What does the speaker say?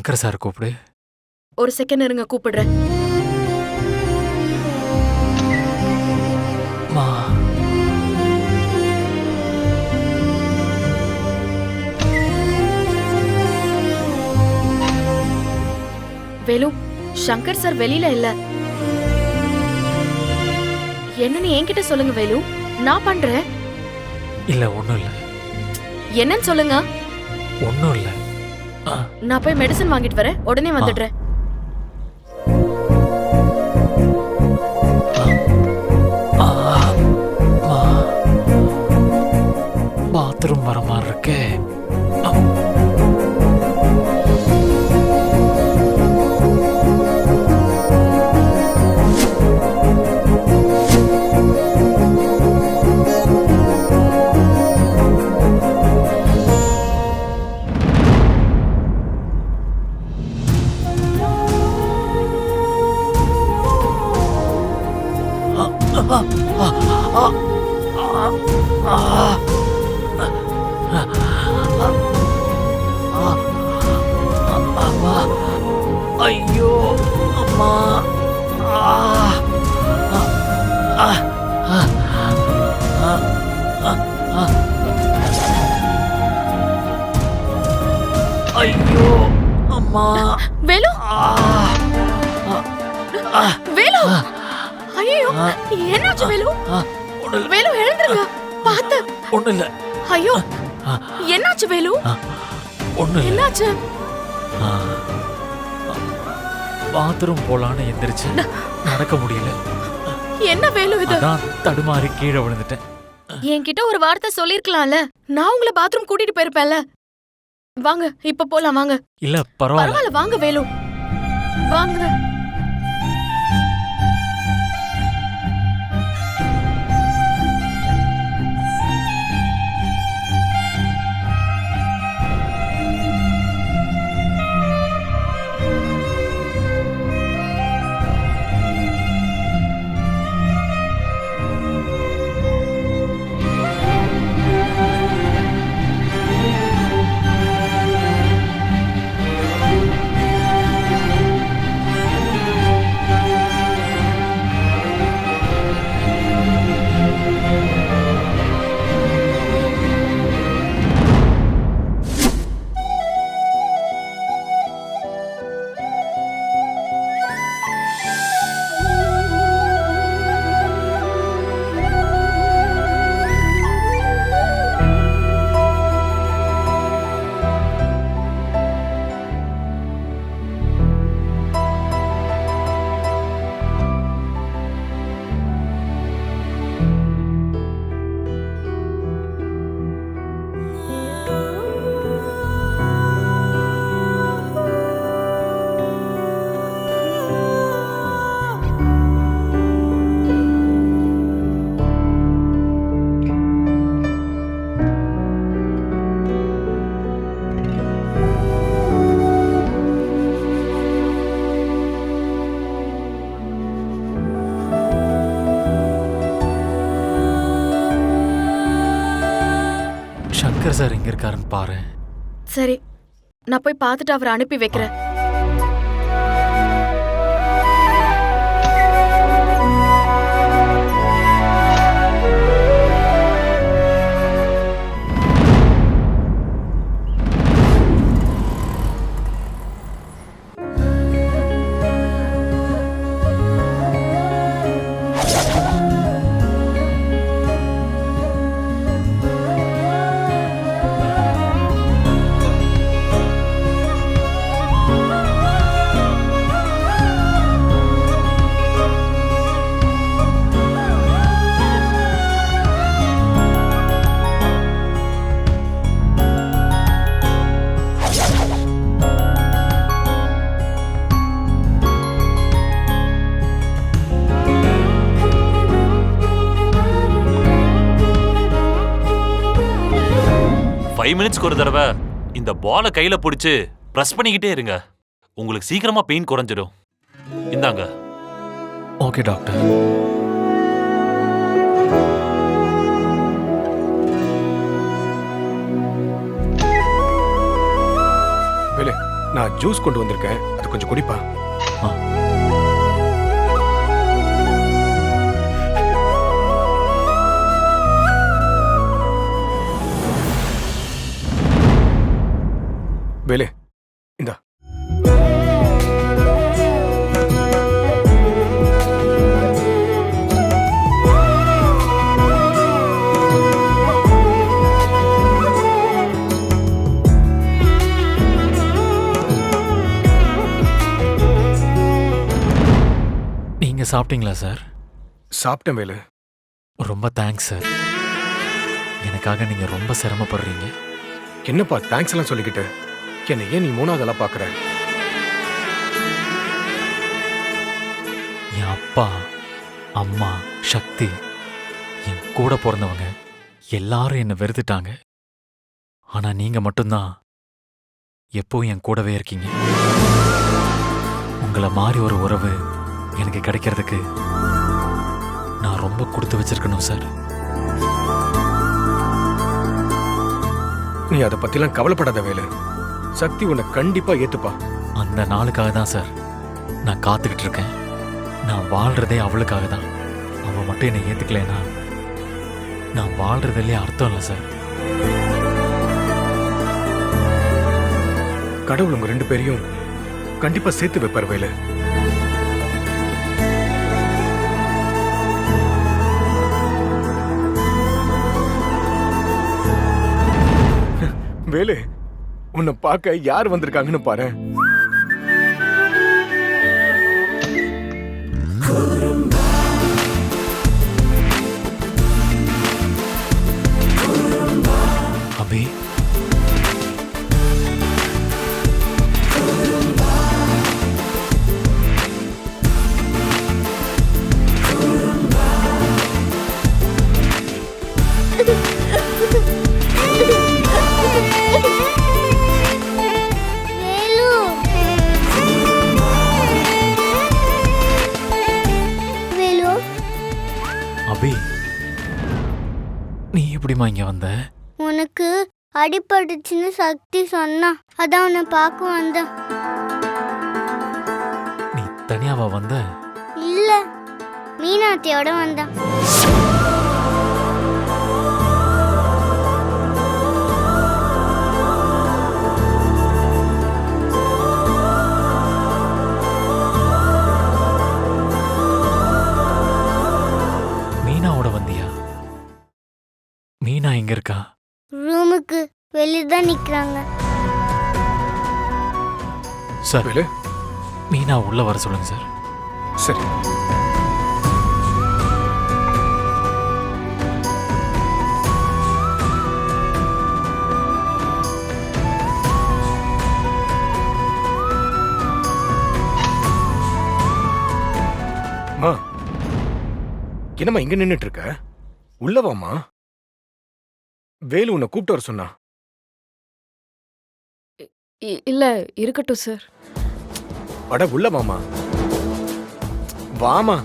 Shankar sir கூப்பிடு. ஒரு second இருங்க, கூப்பிடுறேன். மா வேலு, சங்கர் சார் வெளியில இல்ல. என்னன்னு என்கிட்ட சொல்லுங்க வேலு, நான் பண்றேன். இல்ல ஒண்ணும் இல்ல. என்னன்னு சொல்லுங்க. ஒண்ணும் இல்ல. நான் போய் மெடிசன் வாங்கிட்டு வரேன், உடனே வந்துடுறேன். பாத்ரூம் வர மாதிரி இருக்கே. ஐயோ அம்மா. ஐயோ அம்மா. வேலு, வேலு, ஐயோ என்னாச்சு வேலு? வேலு எழுந்துருங்க, பாத்து. ஒண்ணு இல்ல. ஐயோ என்னாச்சு வேலு? ஒண்ணு இல்ல. என்னாச்சு? பாத்ரூம் போலான்னு எந்திரிச்சு நடக்க முடியல. என்ன வேலு இது? அதான் தடுமாறி கீழே விழுந்துட்டேன். என்கிட்ட ஒரு வார்த்தை சொல்லிருக்கலாம்ல, நான் உங்களை பாத்ரூம் கூட்டிட்டு போயிருப்பேன்ல. வாங்க இப்ப போலாம், வாங்க. இல்ல பரவாயில்ல. பரவாயில்ல, வாங்க வேலு, வாங்க. சங்கர் சார் எங்க இருக்காருன்னு பாரு. சரி, நான் போய் பார்த்துட்டு அவரை அனுப்பி வைக்கிறேன். மினிட்ஸ்க்கு ஒரு தடவை இந்த பாலை கையில பிடிச்சு பிரஸ் பண்ணிக்கிட்டே இருங்க. உங்களுக்கு சீக்கிரமா பெயின் குறைஞ்சிடும். இந்தாங்க. Okay doctor. வேலு, நான் ஜூஸ் கொண்டு வந்திருக்கேன், அது கொஞ்சம் குடிப்பா. ஆ. வேலு, இந்தா. நீங்க சாப்பிட்டீங்களா சார்? சாப்பிட்டேன் வேலு. ரொம்ப தேங்க்ஸ் சார். எனக்காக நீங்க ரொம்ப சிரமப்படுறீங்க. என்னப்பா தேங்க்ஸ் எல்லாம் சொல்லிக்கிட்டு என்னை ஏன் நீ மூணாவதெல்லாம் பாக்குற? என் அப்பா, அம்மா, சக்தி, என் கூட பிறந்தவங்க எல்லாரும் என்னை வெறுத்துட்டாங்க. ஆனா நீங்க மட்டும்தான் எப்பவும் என் கூடவே இருக்கீங்க. உங்களை மாதிரி ஒரு உறவு எனக்கு கிடைக்கிறதுக்கு நான் ரொம்ப கொடுத்து வச்சிருக்கணும் சார். நீ அதை பத்திலாம் கவலைப்படாத வேலு. சக்தி உன்னை கண்டிப்பா ஏத்துப்பா. அந்த நாளுக்காக தான் சார் நான் காத்துக்கிட்டு இருக்கேன். நான் வாழ்றதே அவளுக்காக தான். அவ மட்டும் என்னை ஏத்துக்கலைன்னா நான் வாழ்றதுலயே அர்த்தம் இல்லை சார். கடவுள் உங்க ரெண்டு பேரையும் கண்டிப்பா சேர்த்து வைப்பார் வேலு. வேலு, உன்னை பார்க்க யார் வந்திருக்காங்கன்னு பாரு. அபி, வேலு, வேலு, அபி, நீ எப்படிம்மா இங்க வந்த? உனக்கு அடிபட்டுச்சுன்னு சக்தி சொன்னா, அதான் உன்னை பார்க்க வந்தேன். நீ தனியாவா வந்த? இல்ல, மீனாத்தியோட வந்தேன். மீனாவோட வந்தியா? மீனா எங்க இருக்கா? ரூமுக்கு வெளியே தான் நிக்கிறாங்க. சார், வேலு, மீனா உள்ள வர சொல்லுங்க சார். சரி. மா, என்னம்மா இங்க நின்னுட்டு இருக்க? உள்ள வாம்மா. வேலு உன்னை கூப்பிட்டு வர சொன்னா. இல்ல இருக்கட்டும் சார். அட உள்ள வாமா. வாமா.